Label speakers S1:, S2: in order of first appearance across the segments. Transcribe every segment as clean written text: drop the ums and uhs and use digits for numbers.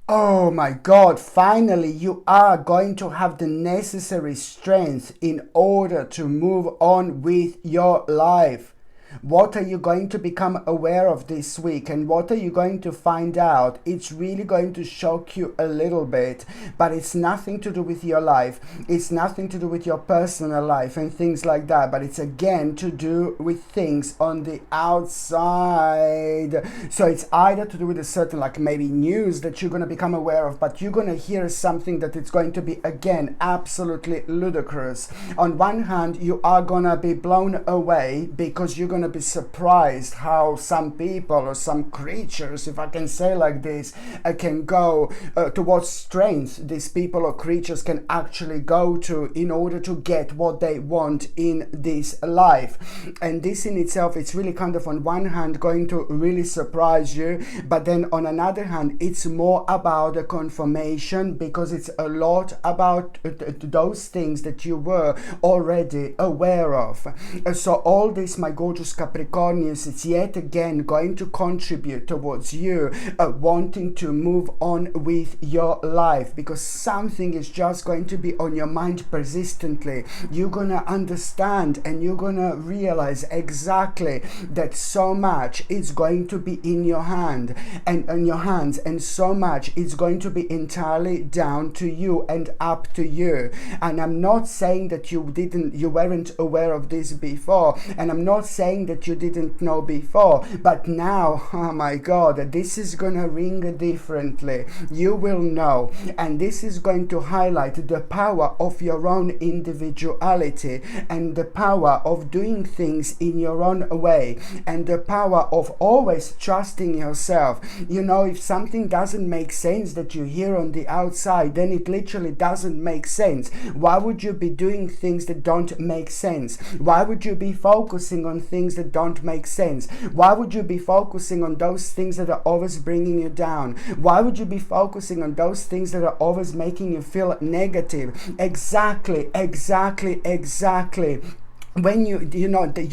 S1: Oh my God, finally, you are going to have the necessary strength in order to move on with your life. What are you going to become aware of this week, and what are you going to find out? It's really going to shock you a little bit, but it's nothing to do with your life. It's nothing to do with your personal life and things like that, but it's again to do with things on the outside. So it's either to do with a certain, like maybe news that you're going to become aware of, but you're going to hear something that it's going to be again absolutely ludicrous. On one hand, you are going to be blown away because you're going to be surprised how some people or some creatures, if I can say like this, can go to what strength these people or creatures can actually go to in order to get what they want in this life. And this in itself, it's really kind of on one hand going to really surprise you, but then on another hand, it's more about a confirmation, because it's a lot about those things that you were already aware of. So all this, my gorgeous Capricornians, it's yet again going to contribute towards you wanting to move on with your life, because something is just going to be on your mind persistently. You're gonna understand and you're gonna realize exactly that so much is going to be in your hand and in your hands, and so much is going to be entirely down to you and up to you. And I'm not saying that you weren't aware of this before, and I'm not saying that you didn't know before, but now, oh my God, this is gonna ring differently. You will know, and this is going to highlight the power of your own individuality, and the power of doing things in your own way, and the power of always trusting yourself. You know, if something doesn't make sense that you hear on the outside, then it literally doesn't make sense. Why would you be doing things that don't make sense? Why would you be focusing on things that don't make sense? Why would you be focusing on those things that are always bringing you down? Why would you be focusing on those things that are always making you feel negative? Exactly. When you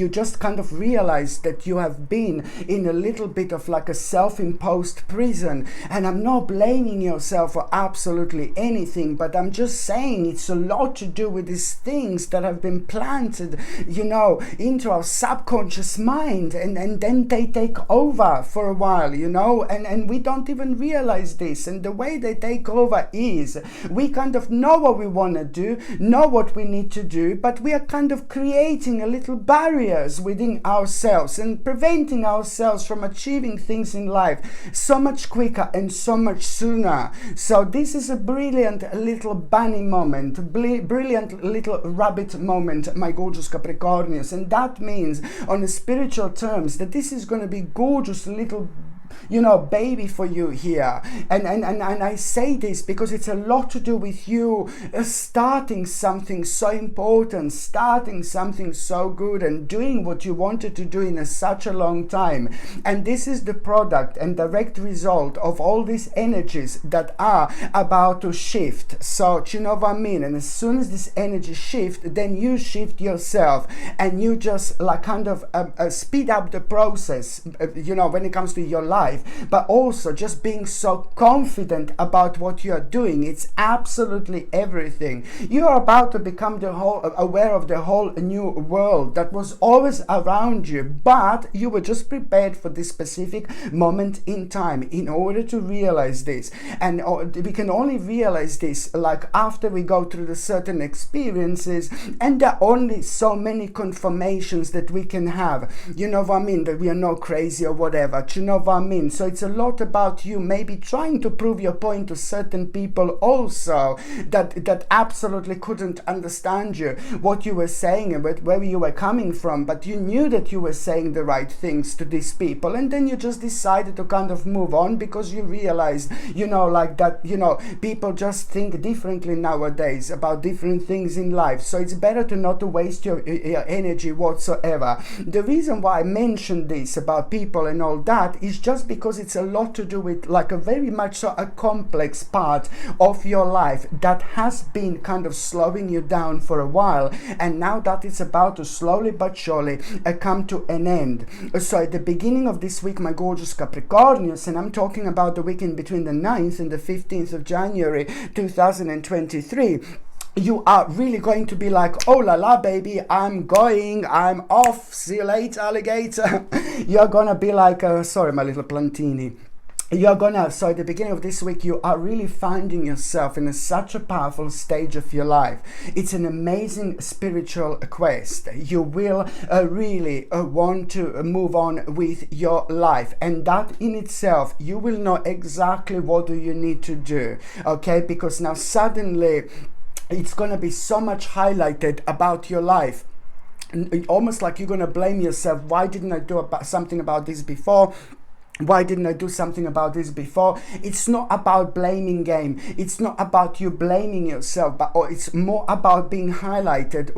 S1: just kind of realize that you have been in a little bit of like a self-imposed prison. And I'm not blaming yourself for absolutely anything, but I'm just saying it's a lot to do with these things that have been planted, into our subconscious mind, and then they take over for a while, and we don't even realize this. And the way they take over is we kind of know what we want to do, know what we need to do, but we are kind of creating a little barriers within ourselves and preventing ourselves from achieving things in life so much quicker and so much sooner. So this is a brilliant little bunny moment, brilliant little rabbit moment, my gorgeous Capricornians. And that means on the spiritual terms that this is going to be gorgeous little baby for you here. And I say this because it's a lot to do with you starting something so important, starting something so good, and doing what you wanted to do in such a long time. And this is the product and direct result of all these energies that are about to shift. So, you know what I mean? And as soon as this energy shift, then you shift yourself, and you just like kind of speed up the process, when it comes to your life. But also just being so confident about what you are doing. It's absolutely everything. You are about to become aware of the whole new world that was always around you, but you were just prepared for this specific moment in time in order to realize this. And we can only realize this like after we go through the certain experiences, and there are only so many confirmations that we can have. You know what I mean? That we are not crazy or whatever. You know what I mean? So it's a lot about you maybe trying to prove your point to certain people also that absolutely couldn't understand you, what you were saying and where you were coming from, but you knew that you were saying the right things to these people, and then you just decided to kind of move on because you realized, people just think differently nowadays about different things in life. So it's better to not to waste your energy whatsoever. The reason why I mentioned this about people and all that is just just because it's a lot to do with like a very much so a complex part of your life that has been kind of slowing you down for a while, and now that it's about to slowly but surely come to an end. So at the beginning of this week, my gorgeous Capricornians, and I'm talking about the weekend between the 9th and the 15th of January 2023, you are really going to be like, oh la la baby, I'm off, see you later alligator. You're gonna be like, sorry my little plantini. So at the beginning of this week, you are really finding yourself in such a powerful stage of your life. It's an amazing spiritual quest. You will really want to move on with your life, and that in itself, you will know exactly what do you need to do, okay? Because now suddenly it's going to be so much highlighted about your life, almost like you're going to blame yourself. Why didn't I do something about this before? Why didn't I do something about this before? It's not about blaming game. It's not about you blaming yourself, but it's more about being highlighted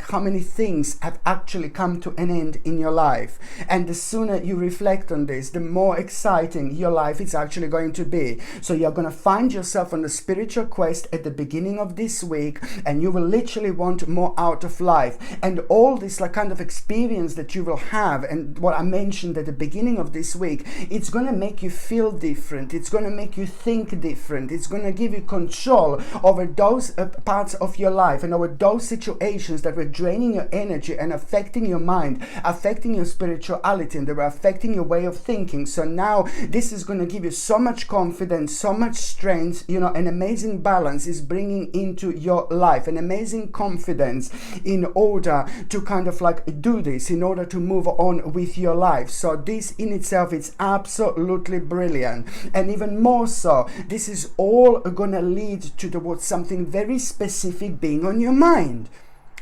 S1: how many things have actually come to an end in your life. And the sooner you reflect on this, the more exciting your life is actually going to be. So you're going to find yourself on the spiritual quest at the beginning of this week, and you will literally want more out of life. And all this kind of experience that you will have, and what I mentioned at the beginning of this week, it's going to make you feel different. It's going to make you think different. It's going to give you control over those parts of your life and over those situations that were draining your energy and affecting your mind, affecting your spirituality, and they were affecting your way of thinking. So now this is going to give you so much confidence, so much strength, an amazing balance is bringing into your life, an amazing confidence in order to kind of do this, in order to move on with your life. So this in itself, it's absolutely brilliant. And even more so, this is all gonna lead towards something very specific being on your mind.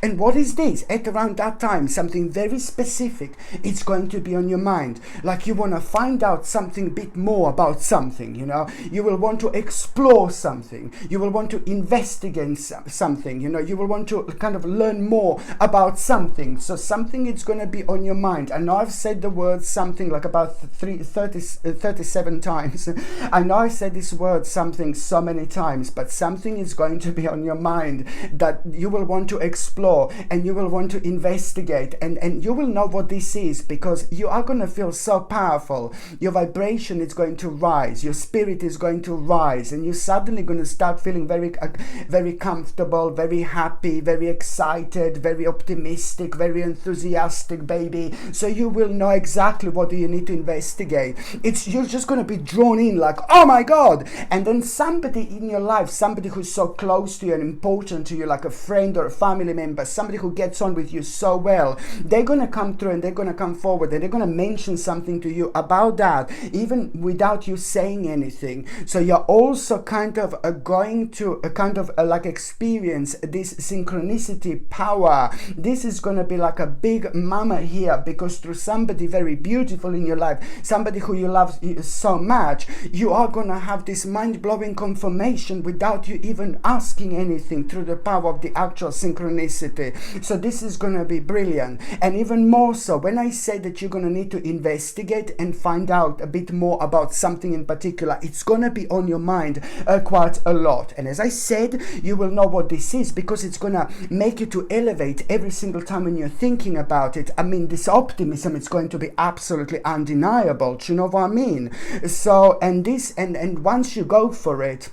S1: And what is this? At around that time, something very specific, it's going to be on your mind. Like you want to find out something a bit more about something, You will want to explore something. You will want to investigate something, You will want to kind of learn more about something. So something is going to be on your mind. I know I've said the word something like about 37 times. I know I said this word something so many times, but something is going to be on your mind that you will want to explore, and you will want to investigate, and you will know what this is, because you are going to feel so powerful. Your vibration is going to rise, your spirit is going to rise, and you're suddenly going to start feeling very comfortable, very happy, very excited, very optimistic, very enthusiastic, baby. So you will know exactly what do you need to investigate. You're just going to be drawn in like, oh my God. And then somebody in your life, somebody who's so close to you and important to you, like a friend or a family member, somebody who gets on with you so well, they're going to come through and they're going to come forward and they're going to mention something to you about that, even without you saying anything. So you're also kind of going to experience this synchronicity power. This is going to be like a big mama here, because through somebody very beautiful in your life, somebody who you love so much, you are going to have this mind-blowing confirmation without you even asking anything, through the power of the actual synchronicity. So this is going to be brilliant. And even more so, when I say that you're going to need to investigate and find out a bit more about something in particular, it's going to be on your mind quite a lot. And as I said, you will know what this is, because it's going to make you to elevate every single time when you're thinking about it. I mean, this optimism is going to be absolutely undeniable. Do you know what I mean? So, and once you go for it,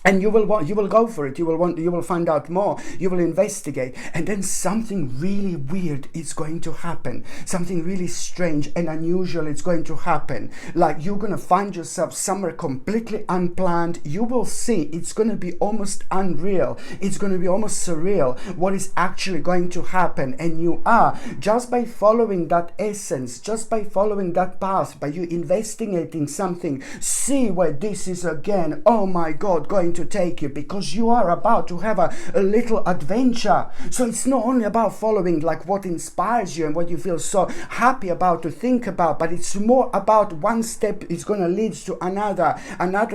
S1: and you will go for it. You will find out more. You will investigate, and then something really weird is going to happen. Something really strange and unusual is going to happen. Like you're gonna find yourself somewhere completely unplanned. You will see it's gonna be almost unreal. It's gonna be almost surreal what is actually going to happen. And you are, just by following that essence, just by following that path, by you investigating something, see where this is again. Oh my God, going to take you, because you are about to have a little adventure. So it's not only about following like what inspires you and what you feel so happy about to think about, but it's more about one step is going to lead to another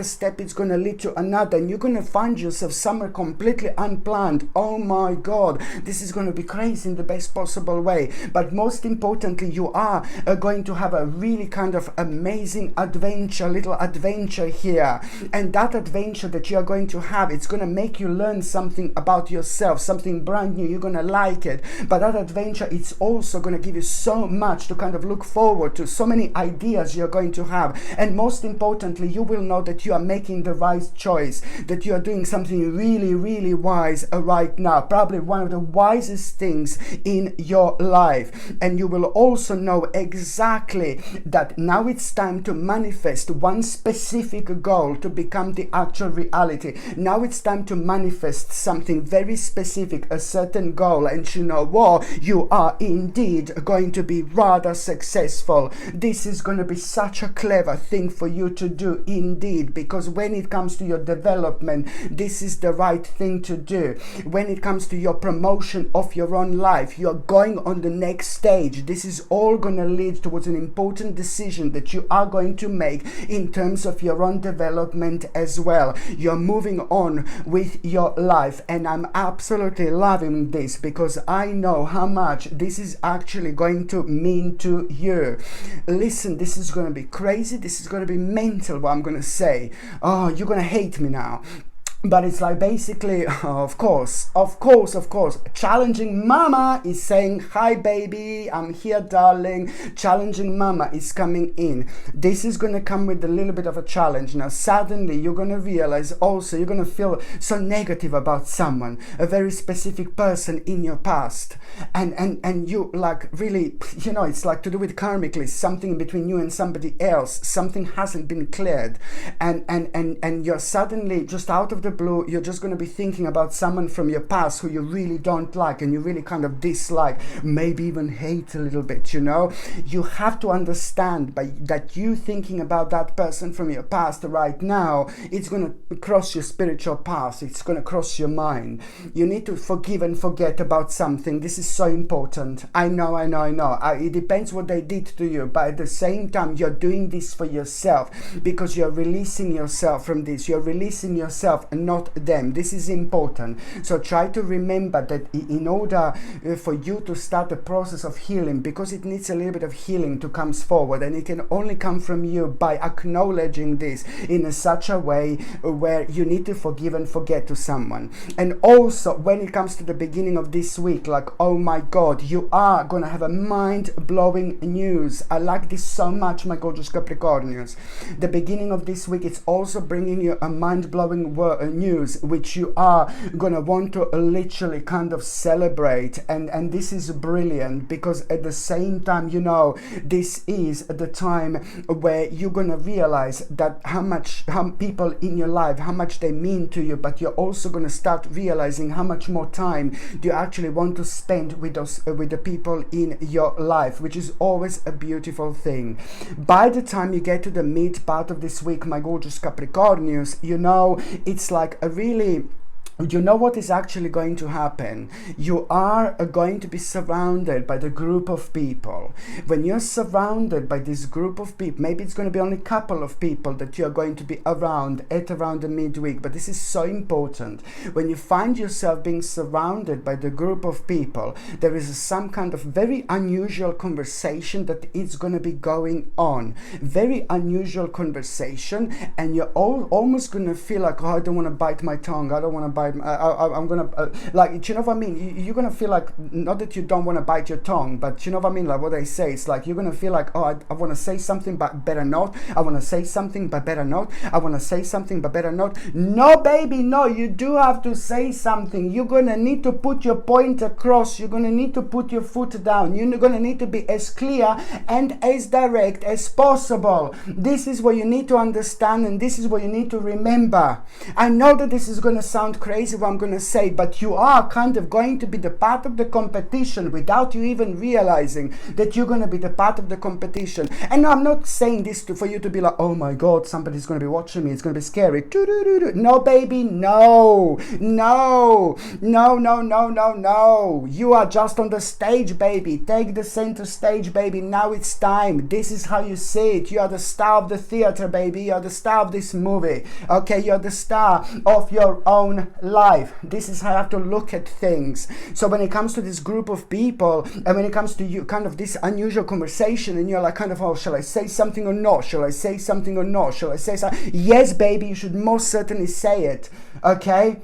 S1: step is going to lead to another, and you're going to find yourself somewhere completely unplanned. Oh my God, this is going to be crazy in the best possible way. But most importantly, you are going to have a really kind of amazing little adventure here. And that adventure that you are going to have, it's going to make you learn something about yourself, something brand new. You're going to like it. But that adventure, it's also going to give you so much to kind of look forward to, so many ideas you're going to have. And most importantly, you will know that you are making the right choice, that you are doing something really, really wise right now, probably one of the wisest things in your life. And you will also know exactly that now it's time to manifest one specific goal to become the actual reality. Now it's time to manifest something very specific, a certain goal, and you know what? You are indeed going to be rather successful. This is going to be such a clever thing for you to do indeed, because when it comes to your development, this is the right thing to do. When it comes to your promotion of your own life, you're going on the next stage. This is all going to lead towards an important decision that you are going to make in terms of your own development as well. You're moving on with your life, and I'm absolutely loving this because I know how much this is actually going to mean to you. Listen, this is going to be crazy. This is going to be mental, what I'm going to say. Oh, you're going to hate me now. But it's like basically, of course, challenging mama is saying, hi baby, I'm here darling. Challenging mama is coming in. This is going to come with a little bit of a challenge. Now suddenly you're going to realize also, you're going to feel so negative about someone, a very specific person in your past. And you like really, you know, it's like to do with karmically, something between you and somebody else, something hasn't been cleared. And you're suddenly just out of the blue, you're just going to be thinking about someone from your past who you really don't like and you really kind of dislike, maybe even hate a little bit, you know. You have to understand that you thinking about that person from your past right now, it's going to cross your spiritual path, it's going to cross your mind. You need to forgive and forget about something. This is so important. I know. It depends what they did to you, but at the same time, you're doing this for yourself because you're releasing yourself from this. You're releasing yourself and not them. This is important. So try to remember that in order for you to start the process of healing, because it needs a little bit of healing to come forward, and it can only come from you by acknowledging this in such a way where you need to forgive and forget to someone. And also when it comes to the beginning of this week, like, oh my God, you are gonna have a mind-blowing news. I like this so much, my gorgeous Capricornians. The beginning of this week, it's also bringing you a mind-blowing news which you are gonna want to literally kind of celebrate, and this is brilliant because at the same time, you know, this is the time where you're gonna realize that how people in your life, how much they mean to you, but you're also gonna start realizing how much more time do you actually want to spend with the people in your life, which is always a beautiful thing. By the time you get to the mid part of this week, my gorgeous Capricornians, you know, it's like a really, you know what is actually going to happen? You are going to be surrounded by the group of people. When you're surrounded by this group of people, maybe it's going to be only a couple of people that you're going to be around the midweek, but this is so important. When you find yourself being surrounded by the group of people, there is some kind of very unusual conversation that is going to be going on. Very unusual conversation, and you're almost going to feel like, oh, I don't want to bite my tongue, I don't want to bite, I'm gonna like, you know what I mean? You're gonna feel like, not that you don't want to bite your tongue, but you know what I mean, like what I say, it's like you're gonna feel like, oh, I want to say something but better not, I want to say something but better not, I want to say something but better not. No baby, no, you do have to say something. You're gonna need to put your point across, you're gonna need to put your foot down, you're gonna need to be as clear and as direct as possible. This is what you need to understand, and this is what you need to remember. I know that this is gonna sound crazy, crazy what I'm going to say, but you are kind of going to be the part of the competition without you even realizing that you're going to be the part of the competition. And I'm not saying this for you to be like, oh my God, somebody's going to be watching me, it's going to be scary. No, baby, no. You are just on the stage, baby. Take the center stage, baby. Now it's time. This is how you see it. You are the star of the theater, baby. You are the star of this movie. Okay, you're the star of your own life. This is how you have to look at things. So when it comes to this group of people, and when it comes to you, kind of this unusual conversation, and you're like kind of, oh, shall I say something or not? Shall I say something or not? Shall I say something? Yes, baby, you should most certainly say it. Okay?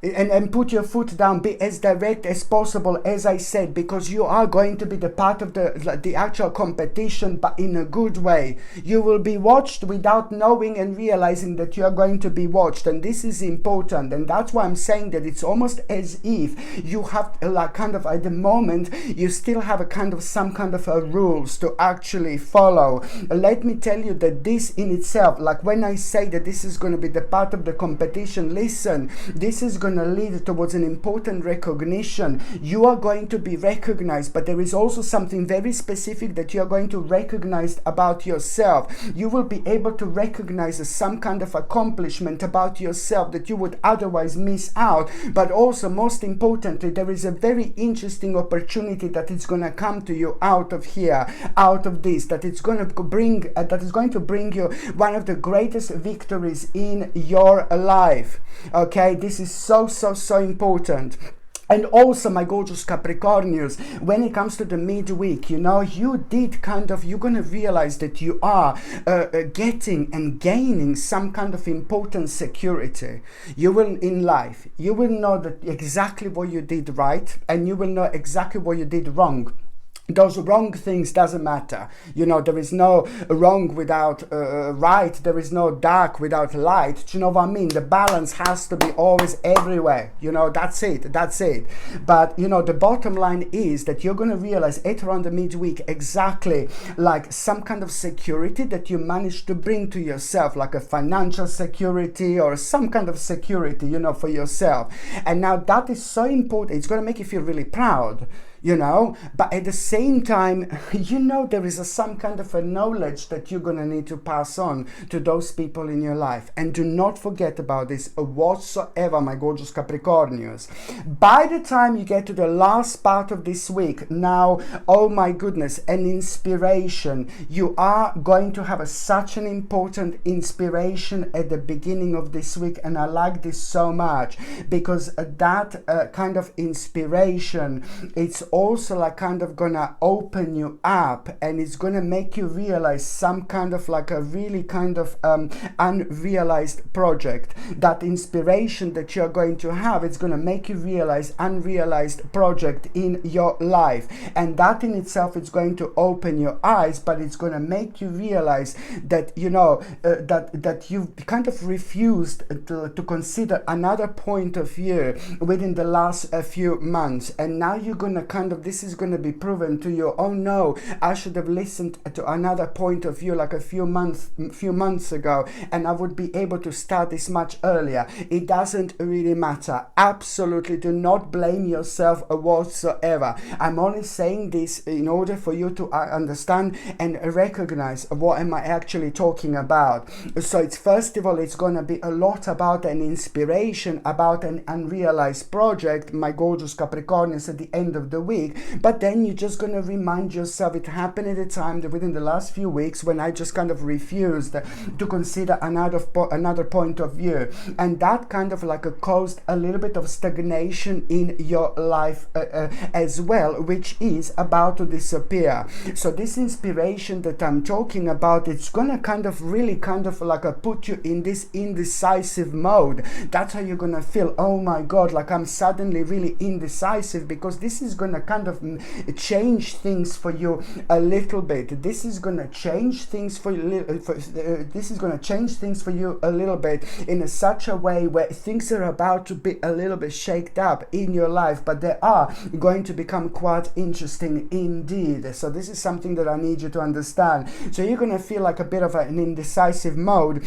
S1: And put your foot down, be as direct as possible, as I said, because you are going to be the part of the actual competition, but in a good way. You will be watched without knowing and realizing that you are going to be watched, and this is important. And that's why I'm saying that it's almost as if you have like kind of at the moment you still have a kind of some kind of rules to actually follow. Let me tell you that this in itself, like when I say that this is going to be the part of the competition, listen, this is going to lead towards an important recognition. You are going to be recognized, but there is also something very specific that you are going to recognize about yourself. You will be able to recognize some kind of accomplishment about yourself that you would otherwise miss out. But also, most importantly, there is a very interesting opportunity that is going to come to you out of here, out of this, that it's going to bring that is going to bring you one of the greatest victories in your life. Okay, this is so important. And also, my gorgeous Capricornians, when it comes to the midweek, you know, you're going to realize that you are getting and gaining some kind of important security. You will, in life, you will know that exactly what you did right, and you will know exactly what you did wrong. Those wrong things doesn't matter. You know, there is no wrong without right. There is no dark without light. Do you know what I mean? The balance has to be always everywhere. You know, that's it. But, you know, the bottom line is that you're going to realize at around the midweek exactly like some kind of security that you managed to bring to yourself, like a financial security or some kind of security, you know, for yourself. And now that is so important. It's going to make you feel really proud. You know, but at the same time, you know, there is some kind of a knowledge that you're going to need to pass on to those people in your life. And do not forget about this whatsoever, my gorgeous Capricornians. By the time you get to the last part of this week, now, oh my goodness, an inspiration. You are going to have such an important inspiration at the beginning of this week. And I like this so much because that kind of inspiration, it's also like kind of gonna open you up, and it's gonna make you realize some kind of like a really kind of unrealized project. That inspiration that you're going to have, it's gonna make you realize unrealized project in your life, and that in itself is going to open your eyes, but it's gonna make you realize that, you know, that you've kind of refused to consider another point of view within the last few months, and now you're gonna kind of, this is going to be proven to you. Oh no, I should have listened to another point of view like a few months ago, and I would be able to start this much earlier. It doesn't really matter. Absolutely do not blame yourself whatsoever. I'm only saying this in order for you to understand and recognize what am I actually talking about. So it's, first of all, it's going to be a lot about an inspiration, about an unrealized project, my gorgeous Capricornians, at the end of the week. But then you're just going to remind yourself, it happened at a time that within the last few weeks when I just kind of refused to consider another point of view, and that kind of like caused a little bit of stagnation in your life as well, which is about to disappear. So this inspiration that I'm talking about, it's going to kind of really kind of like put you in this indecisive mode. That's how you're going to feel, oh my God, like I'm suddenly really indecisive, because this is going to kind of change things for you a little bit. This is going to change things for you. This is going to change things for you a little bit in such a way where things are about to be a little bit shaked up in your life, but they are going to become quite interesting indeed. So this is something that I need you to understand. So you're going to feel like a bit of an indecisive mode.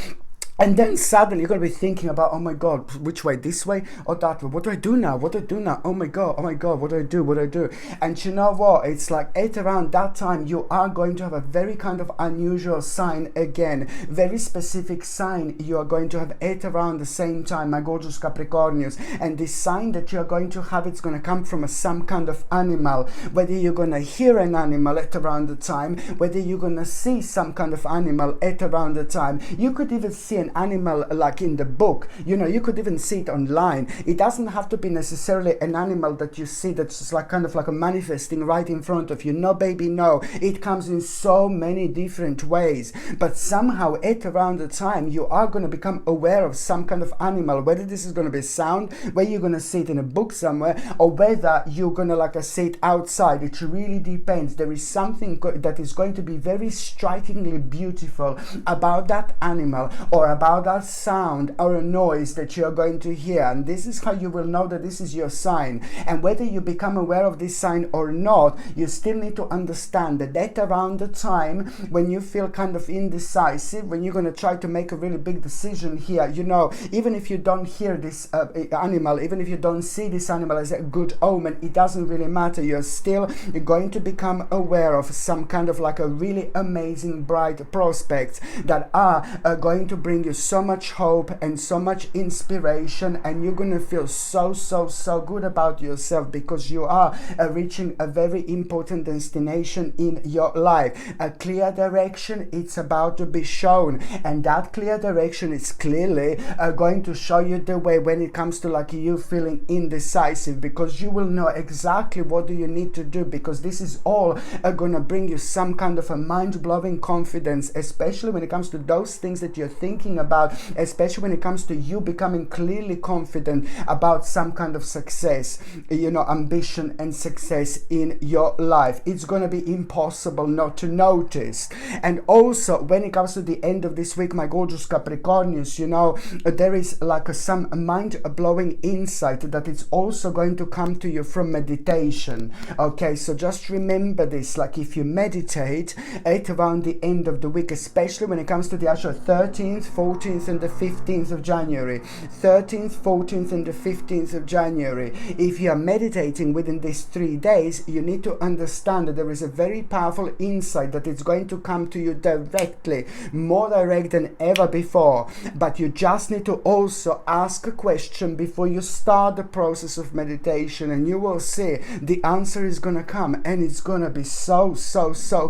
S1: And then suddenly you're going to be thinking about, oh my God, which way, this way or that way? What do I do now? What do I do now? Oh my God, what do I do? What do I do? And you know what? It's like at around that time, you are going to have a very kind of unusual sign again, very specific sign you are going to have at around the same time, my gorgeous Capricornians. And this sign that you are going to have, it's going to come from some kind of animal, whether you're going to hear an animal at around the time, whether you're going to see some kind of animal at around the time. You could even see an animal like in the book, you know, you could even see it online. It doesn't have to be necessarily an animal that you see that's like kind of like a manifesting right in front of you. No, baby, no. It comes in so many different ways, but somehow at around the time you are going to become aware of some kind of animal, whether this is going to be sound, whether you're going to see it in a book somewhere, or whether you're going to like see it outside. It really depends. There is something that is going to be very strikingly beautiful about that animal, or about that sound or a noise that you're going to hear. And this is how you will know that this is your sign. And whether you become aware of this sign or not, you still need to understand that around the time when you feel kind of indecisive, when you're going to try to make a really big decision here, you know, even if you don't hear this animal, even if you don't see this animal as a good omen, it doesn't really matter. You're still going to become aware of some kind of like a really amazing bright prospects that are going to bring you so much hope and so much inspiration, and you're going to feel so good about yourself, because you are reaching a very important destination in your life. A clear direction, it's about to be shown, and that clear direction is clearly going to show you the way when it comes to like you feeling indecisive, because you will know exactly what do you need to do, because this is all going to bring you some kind of a mind-blowing confidence, especially when it comes to those things that you're thinking about, especially when it comes to you becoming clearly confident about some kind of success, you know, ambition and success in your life. It's going to be impossible not to notice. And also when it comes to the end of this week, my gorgeous Capricornians, you know, there is like some mind-blowing insight that is also going to come to you from meditation. Okay, so just remember this, like if you meditate at around the end of the week, especially when it comes to the actual 13th, 14th and the 15th of January, 13th, 14th and the 15th of January, if you are meditating within these 3 days, you need to understand that there is a very powerful insight that is going to come to you directly, more direct than ever before. But you just need to also ask a question before you start the process of meditation, and you will see the answer is going to come, and it's going to be so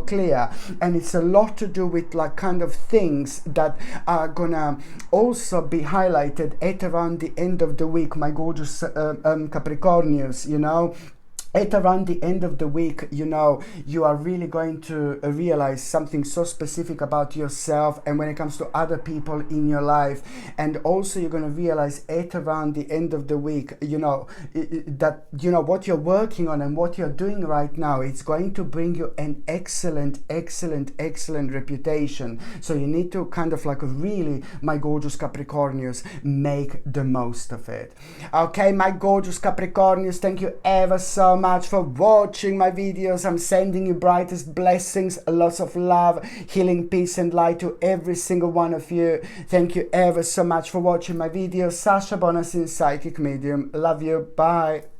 S1: clear. And it's a lot to do with like kind of things that are gonna also be highlighted at around the end of the week, my gorgeous Capricornians, you know. At around the end of the week, you know, you are really going to realize something so specific about yourself and when it comes to other people in your life. And also you're going to realize at around the end of the week, you know, that, you know, what you're working on and what you're doing right now, it's going to bring you an excellent reputation. So you need to kind of like really, my gorgeous Capricornians, make the most of it. Okay, my gorgeous Capricornians, thank you ever so much for watching my videos. I'm sending you brightest blessings, lots of love, healing, peace and light to every single one of you. Thank you ever so much for watching my videos. Sasha Bonasin, Psychic Medium. Love you. Bye.